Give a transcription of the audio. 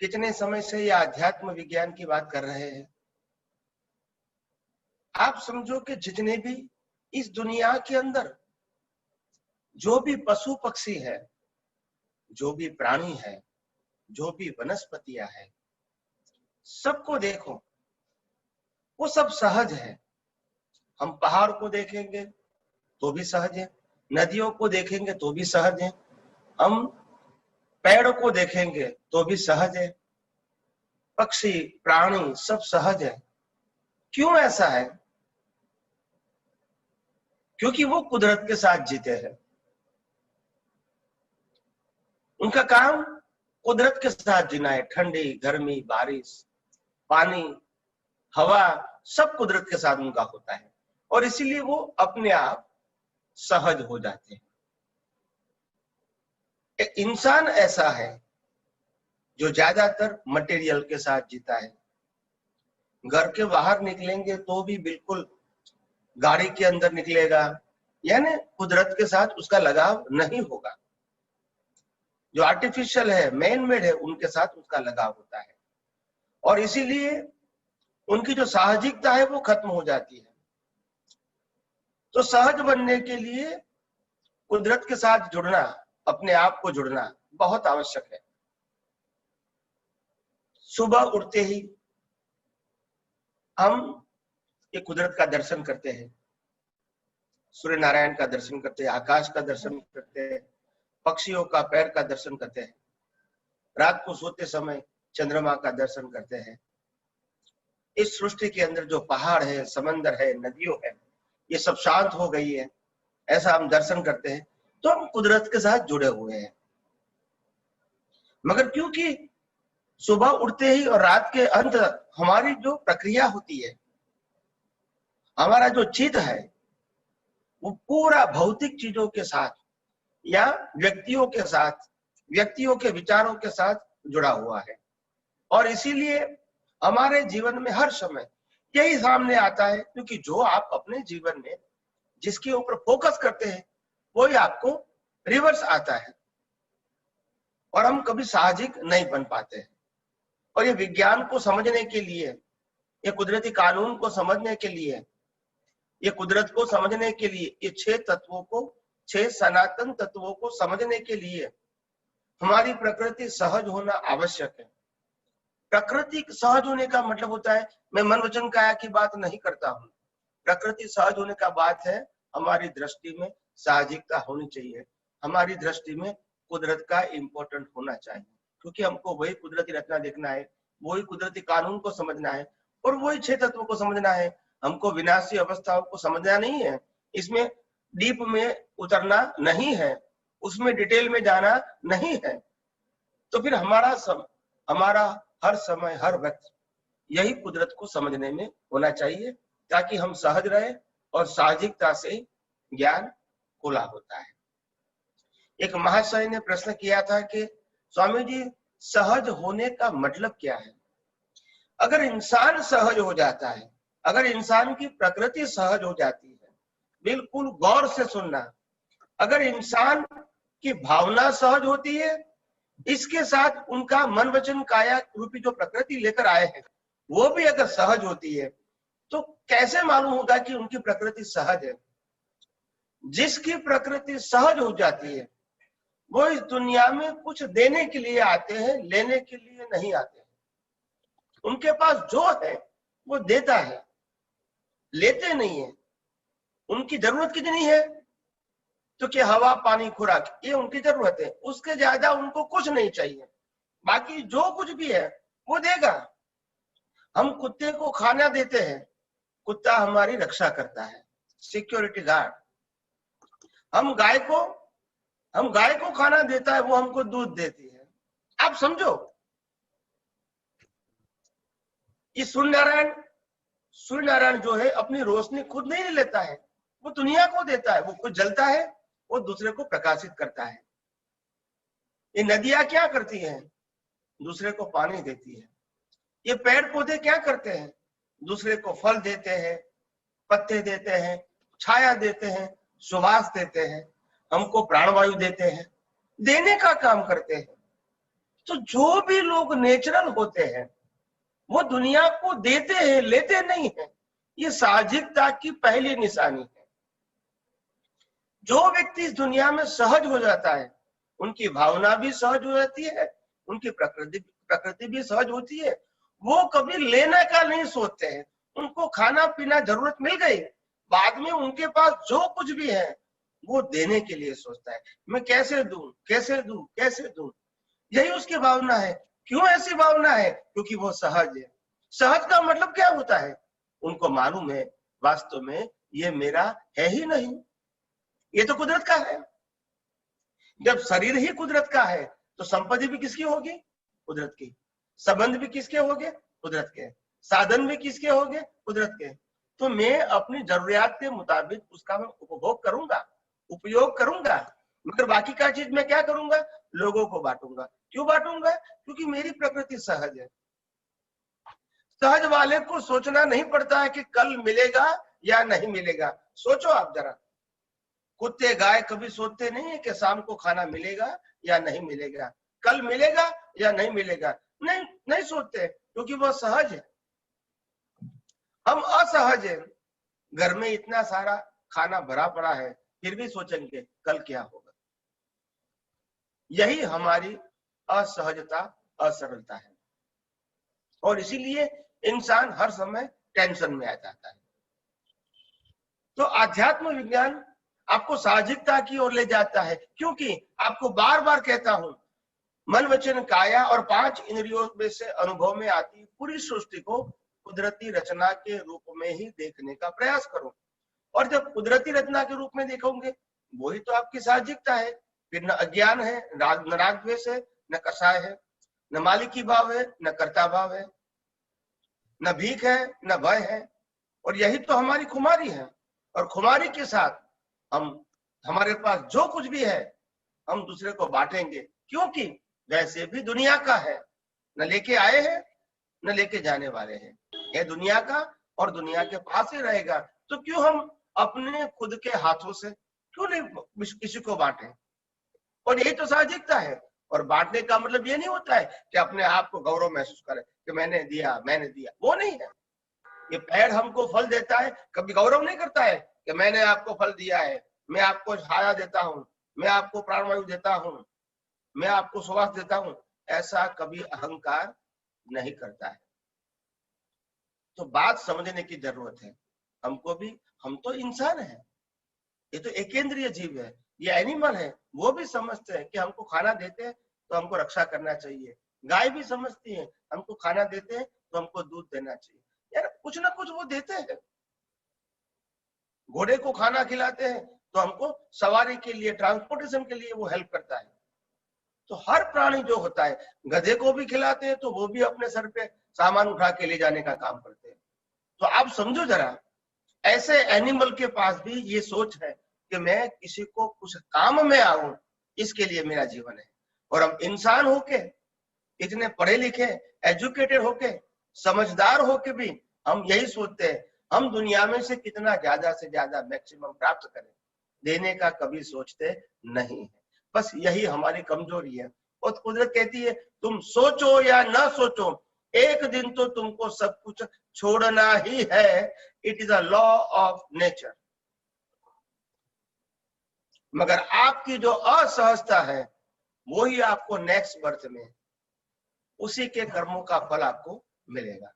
कितने समय से ये अध्यात्म विज्ञान की बात कर रहे हैं। आप समझो कि जितने भी इस दुनिया के अंदर जो भी पशु पक्षी है, जो भी प्राणी है, जो भी वनस्पतियां है, सबको देखो, वो सब सहज है। हम पहाड़ को देखेंगे तो भी सहज है, नदियों को देखेंगे तो भी सहज है, हम पेड़ को देखेंगे तो भी सहज है, पक्षी प्राणी सब सहज है। क्यों ऐसा है? क्योंकि वो कुदरत के साथ जीते हैं। उनका काम कुदरत के साथ जीना है। ठंडी, गर्मी, बारिश, पानी, हवा सब कुदरत के साथ उनका होता है और इसीलिए वो अपने आप सहज हो जाते हैं। एक इंसान ऐसा है जो ज्यादातर मटेरियल के साथ जीता है। घर के बाहर निकलेंगे तो भी बिल्कुल गाड़ी के अंदर निकलेगा, यानी कुदरत के साथ उसका लगाव नहीं होगा। जो आर्टिफिशियल है, मैन मेड है, उनके साथ उसका लगाव होता है और इसीलिए उनकी जो साहजिकता है वो खत्म हो जाती है। तो सहज बनने के लिए कुदरत के साथ जुड़ना, अपने आप को जुड़ना बहुत आवश्यक है। सुबह उठते ही हम ये कुदरत का दर्शन करते हैं, सूर्य नारायण का दर्शन करते हैं, आकाश का दर्शन करते हैं, पक्षियों का पैर का दर्शन करते हैं, रात को सोते समय चंद्रमा का दर्शन करते हैं। इस सृष्टि के अंदर जो पहाड़ है, समंदर है, नदियों है, ये सब शांत हो गई है, ऐसा हम दर्शन करते हैं तो हम कुदरत के साथ जुड़े हुए हैं। मगर क्योंकि सुबह उठते ही और रात के अंत हमारी जो प्रक्रिया होती है, हमारा जो चित्त है वो पूरा भौतिक चीजों के साथ या व्यक्तियों के साथ, व्यक्तियों के विचारों के साथ जुड़ा हुआ है और इसीलिए हमारे जीवन में हर समय यही सामने आता है, क्योंकि जो आप अपने जीवन में जिसके ऊपर फोकस करते हैं वही आपको रिवर्स आता है और हम कभी साहजिक नहीं बन पाते हैं। और ये विज्ञान को समझने के लिए, ये कुदरती कानून को समझने के लिए, ये कुदरत को समझने के लिए, ये 6 तत्वों को, 6 सनातन तत्वों को समझने के लिए हमारी प्रकृति सहज होना आवश्यक है। प्रकृति सहज होने का मतलब होता है, मैं मन वचन काया की बात नहीं करता हूं। प्रकृति सहज होने का बात है हमारी दृष्टि में साहजिकता होनी चाहिए, हमारी दृष्टि में कुदरत का इंपॉर्टेंट होना चाहिए, क्योंकि हमको वही कुदरती रचना देखना है, वही कुदरती कानून को समझना है और वही 6 तत्वों को समझना है। हमको विनाशी अवस्थाओं को समझना नहीं है, इसमें डीप में उतरना नहीं है, उसमें डिटेल में जाना नहीं है। तो फिर हमारा हर समय, हर वक्त यही कुदरत को समझने में होना चाहिए, ताकि हम सहज रहे और साहजिकता से ज्ञान खुला होता है। एक महाशय ने प्रश्न किया था कि स्वामी जी, सहज होने का मतलब क्या है? अगर इंसान सहज हो जाता है, अगर इंसान की प्रकृति सहज हो जाती है, बिल्कुल गौर से सुनना, अगर इंसान की भावना सहज होती है, इसके साथ उनका मन वचन काया रूपी जो प्रकृति लेकर आए हैं वो भी अगर सहज होती है, तो कैसे मालूम होगा कि उनकी प्रकृति सहज है? जिसकी प्रकृति सहज हो जाती है वो इस दुनिया में कुछ देने के लिए आते हैं, लेने के लिए नहीं आते हैं। उनके पास जो है वो देता है, लेते नहीं है। उनकी जरूरत कितनी है? तो कि हवा, पानी, खुराक, ये उनकी जरूरत है, उसके ज्यादा उनको कुछ नहीं चाहिए। बाकी जो कुछ भी है वो देगा। हम कुत्ते को खाना देते हैं, कुत्ता हमारी रक्षा करता है, सिक्योरिटी गार्ड। हम गाय को खाना देता है, वो हमको दूध देती है। आप समझो, ये सूर्य नारायण जो है अपनी रोशनी खुद नहीं लेता है, वो दुनिया को देता है। वो खुद जलता है, वो दूसरे को प्रकाशित करता है। ये नदियां क्या करती हैं? दूसरे को पानी देती है। ये पेड़ पौधे क्या करते हैं? दूसरे को फल देते हैं, पत्ते देते हैं, छाया देते हैं, सुवास देते हैं, हमको प्राणवायु देते हैं, देने का काम करते हैं। तो जो भी लोग नेचुरल होते हैं वो दुनिया को देते हैं, लेते नहीं है। ये साहजिकता की पहली निशानी है। जो व्यक्ति इस दुनिया में सहज हो जाता है, उनकी भावना भी सहज हो जाती है, उनकी प्रकृति भी सहज होती है। वो कभी लेने का नहीं सोचते हैं। उनको खाना पीना जरूरत मिल गई, बाद में उनके पास जो कुछ भी है वो देने के लिए सोचता है। मैं कैसे दूं, कैसे दूं, कैसे दूं, यही उसकी भावना है। क्यों ऐसी भावना है? क्योंकि वो सहज है। सहज का मतलब क्या होता है? उनको मालूम है वास्तव में ये मेरा है ही नहीं, ये तो कुदरत का है। जब शरीर ही कुदरत का है तो संपत्ति भी किसकी होगी? कुदरत की। संबंध भी किसके होंगे? कुदरत के। साधन भी किसके होंगे? कुदरत के। तो मैं अपनी जरूरियात के मुताबिक उसका मैं उपभोग करूंगा, उपयोग करूंगा, मगर बाकी का चीज मैं क्या करूंगा? लोगों को बांटूंगा। क्यों बांटूंगा? क्योंकि मेरी प्रकृति सहज है। सहज वाले को सोचना नहीं पड़ता है कि कल मिलेगा या नहीं मिलेगा। सोचो आप जरा, कुत्ते गाय कभी सोचते नहीं है कि शाम को खाना मिलेगा या नहीं मिलेगा, कल मिलेगा या नहीं मिलेगा। नहीं, नहीं सोचते, क्योंकि वह सहज है। हम असहज है। घर में इतना सारा खाना भरा पड़ा है, फिर भी सोचेंगे कल क्या होगा। यही हमारी असहजता, असरलता है। और इसीलिए इंसान हर समय टेंशन में आ जाता है। तो आध्यात्म विज्ञान आपको साहजिकता की ओर ले जाता है, क्योंकि आपको बार बार कहता हूं, मन वचन काया और 5 इंद्रियों में से अनुभव में आती पूरी सृष्टि को कुदरती रचना के रूप में ही देखने का प्रयास करो। और जब कुदरती रचना के रूप में देखोगे, वही तो आपकी साहजिकता है। फिर न अज्ञान है, न राग द्वेष है, न कषाय है, न मालिकी भाव है, न कर्ता भाव है, न भीख है, न भय है। और यही तो हमारी खुमारी है। और खुमारी के साथ हम, हमारे पास जो कुछ भी है हम दूसरे को बांटेंगे, क्योंकि वैसे भी दुनिया का है। न लेके आए हैं, न लेके जाने वाले हैं। ये दुनिया का और दुनिया के पास ही रहेगा। तो क्यों हम अपने खुद के हाथों से क्यों नहीं किसी को बांटे? और यही तो साहजिकता है। और बांटने का मतलब ये नहीं होता है कि अपने आप को गौरव महसूस करे कि मैंने दिया, मैंने दिया। वो नहीं है। ये पेड़ हमको फल देता है, कभी गौरव नहीं करता है कि मैंने आपको फल दिया है, मैं आपको छाया देता हूं, मैं आपको प्राणवायु देता हूं, मैं आपको सुवास देता हूं। ऐसा कभी अहंकार नहीं करता है। तो बात समझने की जरूरत है हमको भी। हम तो इंसान है, ये तो एकेंद्रीय जीव है, ये एनिमल है। वो भी समझते हैं कि हमको खाना देते हैं तो हमको रक्षा करना चाहिए। गाय भी समझती है हमको खाना देते हैं तो हमको दूध देना चाहिए। यार कुछ ना कुछ वो देते हैं। घोड़े को खाना खिलाते हैं तो हमको सवारी के लिए, ट्रांसपोर्टेशन के लिए वो हेल्प करता है। तो हर प्राणी जो होता है, गधे को भी खिलाते हैं तो वो भी अपने सर पे सामान उठा के ले जाने का काम करते हैं। तो आप समझो जरा, ऐसे एनिमल के पास भी ये सोच है कि मैं किसी को कुछ काम में आऊं, इसके लिए मेरा जीवन है। और हम इंसान होके, इतने पढ़े लिखे, एजुकेटेड होके, समझदार होके भी हम यही सोचते हैं हम दुनिया में से कितना ज्यादा से ज्यादा मैक्सिमम प्राप्त करें, देने का कभी सोचते नहीं है। बस यही हमारी कमजोरी है। और कुदरत कहती है तुम सोचो या ना सोचो, एक दिन तो तुमको सब कुछ छोड़ना ही है। It is a law of nature. मगर आपकी जो असहजता है वो ही आपको नेक्स्ट बर्थ में उसी के कर्मों का फल आपको मिलेगा।